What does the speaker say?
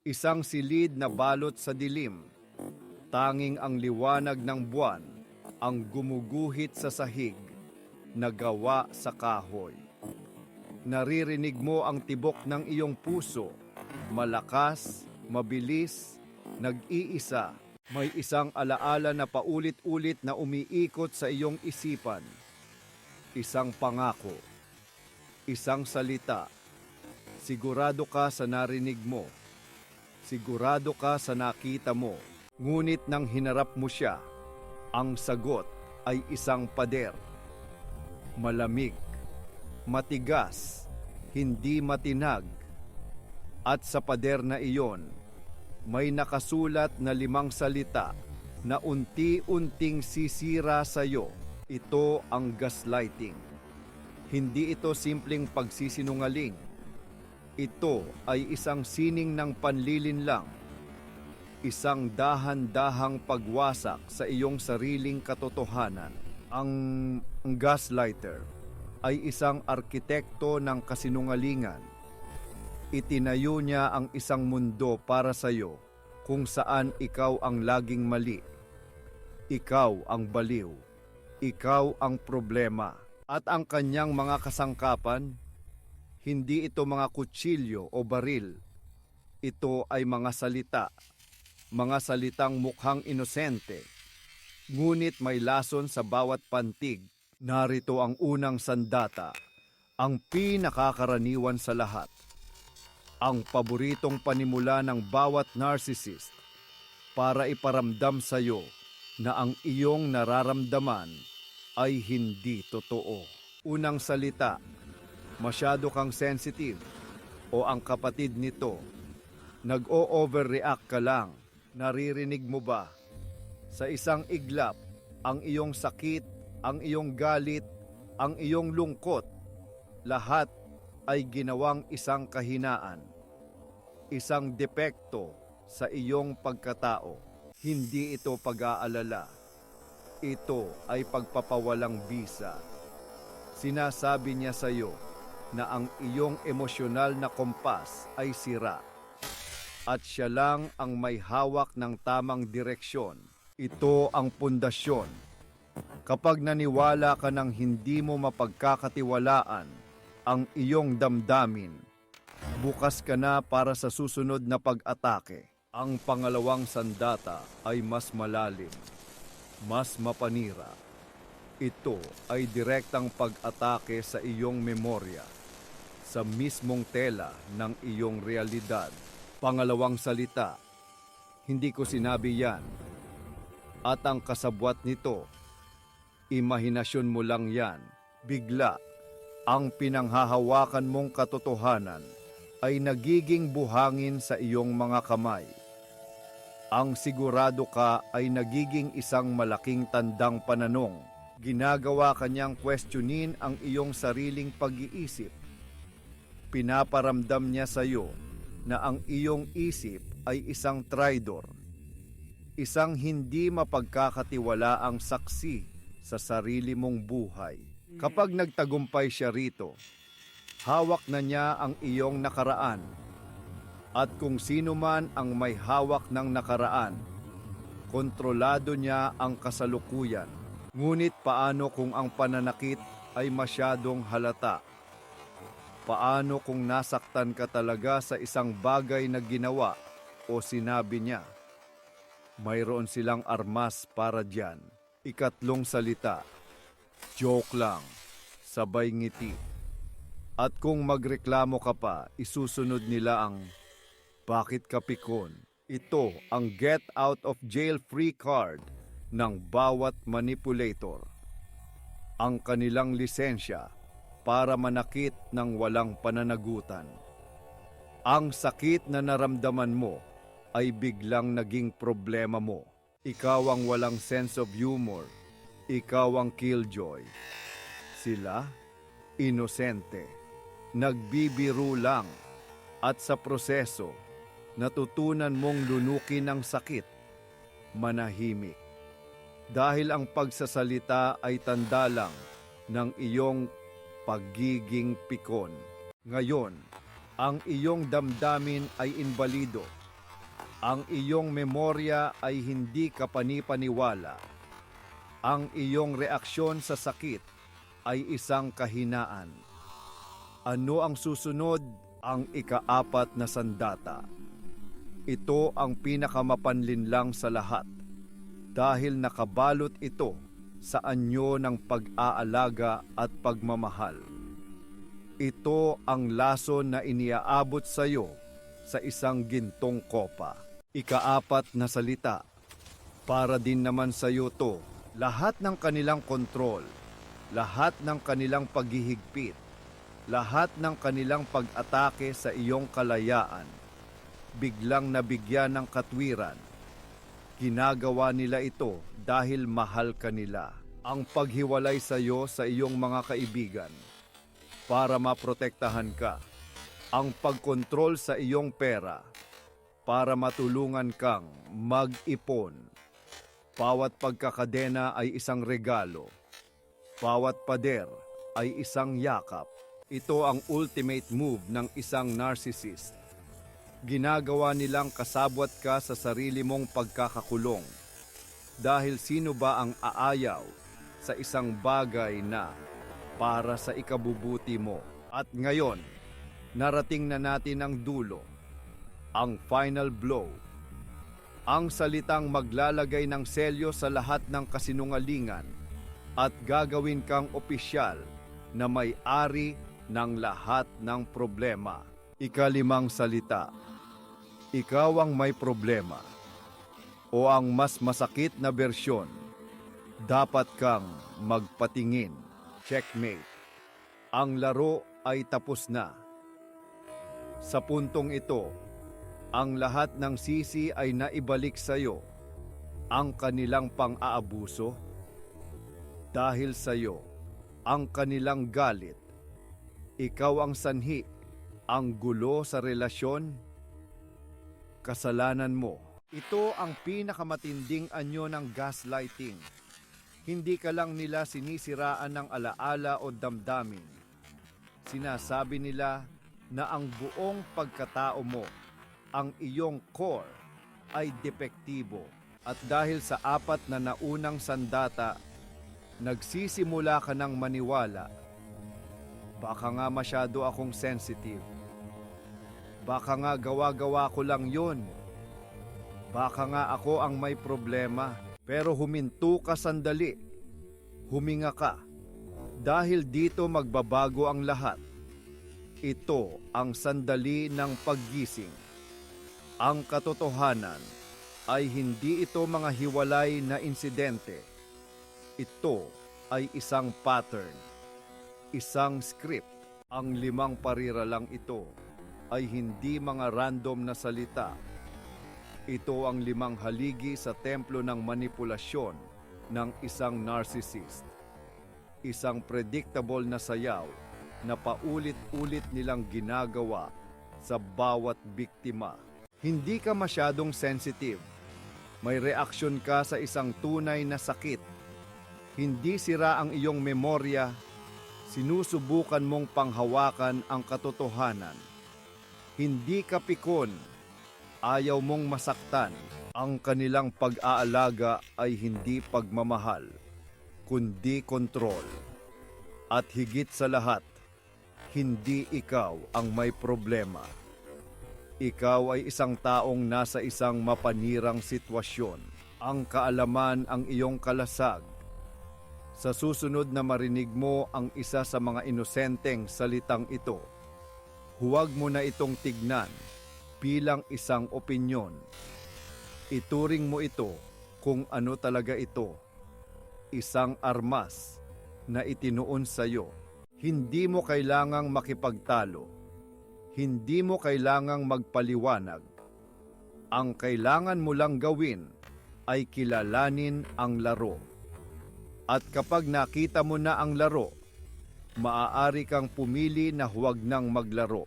Isang silid na balot sa dilim. Tanging ang liwanag ng buwan ang gumuguhit sa sahig na gawa sa kahoy. Naririnig mo ang tibok ng iyong puso, malakas, mabilis, nag-iisa. May isang alaala na paulit-ulit na umiikot sa iyong isipan. Isang pangako, isang salita. Sigurado ka sa narinig mo. Sigurado ka sa nakita mo. Ngunit nang hinarap mo siya, ang sagot ay isang pader. Malamig, matigas, hindi matinag. At sa pader na iyon, may nakasulat na 5 salita na unti-unting sisira sa iyo. Ito ang gaslighting. Hindi ito simpleng pagsisinungaling. Ito ay isang sining ng panlilinlang. Isang dahan-dahang pagwasak sa iyong sariling katotohanan. Ang gaslighter ay isang arkitekto ng kasinungalingan. Itinayo niya ang isang mundo para sa iyo kung saan ikaw ang laging mali. Ikaw ang baliw. Ikaw ang problema. At ang kanyang mga kasangkapan, hindi ito mga kutsilyo o baril. Ito ay mga salita. Mga salitang mukhang inosente. Ngunit may lason sa bawat pantig. Narito ang unang sandata. Ang pinakakaraniwan sa lahat. Ang paboritong panimula ng bawat narcissist para iparamdam sa iyo na ang iyong nararamdaman ay hindi totoo. Unang salita, masyado kang sensitive o ang kapatid nito. Nag-o-overreact ka lang. Naririnig mo ba? Sa isang iglap, ang iyong sakit, ang iyong galit, ang iyong lungkot, lahat ay ginawang isang kahinaan. Isang depekto sa iyong pagkatao. Hindi ito pag-aalala. Ito ay pagpapawalang bisa. Sinasabi niya sa iyo na ang iyong emosyonal na kompas ay sira. At siya lang ang may hawak ng tamang direksyon. Ito ang pundasyon. Kapag naniwala ka ng hindi mo mapagkakatiwalaan ang iyong damdamin, bukas ka na para sa susunod na pag-atake. Ang pangalawang sandata ay mas malalim, mas mapanira. Ito ay direktang pag-atake sa iyong memorya, sa mismong tela ng iyong realidad. Pangalawang salita, hindi ko sinabi yan. At ang kasabwat nito, imahinasyon mo lang yan. Bigla, ang pinanghahawakan mong katotohanan ay nagiging buhangin sa iyong mga kamay. Ang sigurado ka ay nagiging isang malaking tandang pananong. Ginagawa kanyang questionin ang iyong sariling pag-iisip. Pinaparamdam niya sa iyo na ang iyong isip ay isang traidor. Isang hindi mapagkakatiwalaang saksi sa sarili mong buhay. Kapag nagtagumpay siya rito, hawak na niya ang iyong nakaraan. At kung sino man ang may hawak ng nakaraan, kontrolado niya ang kasalukuyan. Ngunit paano kung ang pananakit ay masyadong halata? Paano kung nasaktan ka talaga sa isang bagay na ginawa o sinabi niya? Mayroon silang armas para diyan. Ikatlong salita, joke lang, sabay ngiti. At kung magreklamo ka pa, isusunod nila ang bakit ka pikon? Ito ang get out of jail free card ng bawat manipulator. Ang kanilang lisensya para manakit ng walang pananagutan. Ang sakit na naramdaman mo ay biglang naging problema mo. Ikaw ang walang sense of humor. Ikaw ang killjoy. Sila, inosente. Nagbibiro lang. At sa proseso, natutunan mong lunukin ang sakit. Manahimik. Dahil ang pagsasalita ay tanda lang ng iyong pagiging pikon. Ngayon, ang iyong damdamin ay inbalido. Ang iyong memorya ay hindi kapanipaniwala. Ang iyong reaksyon sa sakit ay isang kahinaan. Ano ang susunod? Ang ikaapat na sandata. Ito ang pinakamapanlinlang sa lahat dahil nakabalot ito sa anyo ng pag-aalaga at pagmamahal. Ito ang lason na iniaabot sa iyo sa isang gintong kopa. Ikaapat na salita. Para din naman sa iyo to, lahat ng kanilang kontrol, lahat ng kanilang paghihigpit, lahat ng kanilang pag-atake sa iyong kalayaan, biglang nabigyan ng katwiran. Ginagawa nila ito dahil mahal ka nila. Ang paghiwalay sa iyo sa iyong mga kaibigan para maprotektahan ka. Ang pagkontrol sa iyong pera para matulungan kang mag-ipon. Bawat pagkakadena ay isang regalo. Bawat pader ay isang yakap. Ito ang ultimate move ng isang narcissist. Ginagawa nilang kasabwat ka sa sarili mong pagkakakulong. Dahil sino ba ang aayaw sa isang bagay na para sa ikabubuti mo? At ngayon, narating na natin ang dulo, ang final blow. Ang salitang maglalagay ng selyo sa lahat ng kasinungalingan at gagawin kang opisyal na may-ari ng lahat ng problema. Ikalimang salita. Ikaw ang may problema o ang mas masakit na bersyon. Dapat kang magpatingin. Checkmate. Ang laro ay tapos na. Sa puntong ito, ang lahat ng sisi ay naibalik sa iyo. Ang kanilang pang-aabuso dahil sa iyo, ang kanilang galit. Ikaw ang sanhi, ang gulo sa relasyon, kasalanan mo. Ito ang pinakamatinding anyo ng gaslighting. Hindi ka lang nila sinisiraan ng alaala o damdamin. Sinasabi nila na ang buong pagkatao mo, ang iyong core, ay depektibo. At dahil sa apat na naunang sandata, nagsisimula ka ng maniwala. Baka nga masyado akong sensitive. Baka nga gawa-gawa ko lang yun. Baka nga ako ang may problema. Pero huminto ka sandali. Huminga ka. Dahil dito magbabago ang lahat. Ito ang sandali ng paggising. Ang katotohanan ay hindi ito mga hiwalay na insidente. Ito ay isang pattern. Isang script. Ang 5 pariralang ito ay hindi mga random na salita. Ito ang 5 haligi sa templo ng manipulasyon ng isang narcissist. Isang predictable na sayaw na paulit-ulit nilang ginagawa sa bawat biktima. Hindi ka masyadong sensitive. May reaksyon ka sa isang tunay na sakit. Hindi sira ang iyong memorya. Sinusubukan mong panghawakan ang katotohanan. Hindi ka pikon. Ayaw mong masaktan. Ang kanilang pag-aalaga ay hindi pagmamahal, kundi kontrol. At higit sa lahat, hindi ikaw ang may problema. Ikaw ay isang taong nasa isang mapanirang sitwasyon. Ang kaalaman ang iyong kalasag. Sa susunod na marinig mo ang isa sa mga inosenteng salitang ito, huwag mo na itong tignan bilang isang opinyon. Ituring mo ito kung ano talaga ito, isang armas na itinuon sa iyo. Hindi mo kailangang makipagtalo. Hindi mo kailangang magpaliwanag. Ang kailangan mo lang gawin ay kilalanin ang laro. At kapag nakita mo na ang laro, maaari kang pumili na huwag nang maglaro.